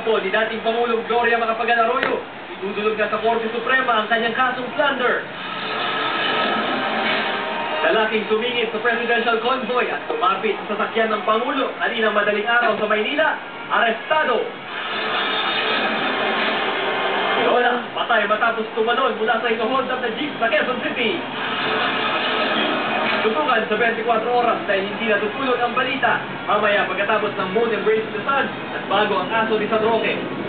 kampo ni dating Pangulong Gloria Macapagal Arroyo. Itutulog na sa Korte Suprema ang kanyang kasong plunder. Lalaking tumingin sa presidential convoy at tumapit sa sasakyan ng Pangulo kaninang madaling araw sa Maynila, arestado. Lola, patay matapos tumalon mula sa inohod ng jeep sa Quezon City. Tutukan sa 24 oras dahil hindi natutulog ang balita. Mamaya pagkatapos ng Moon Embrace the Sun at bago ang aso ni San Roque.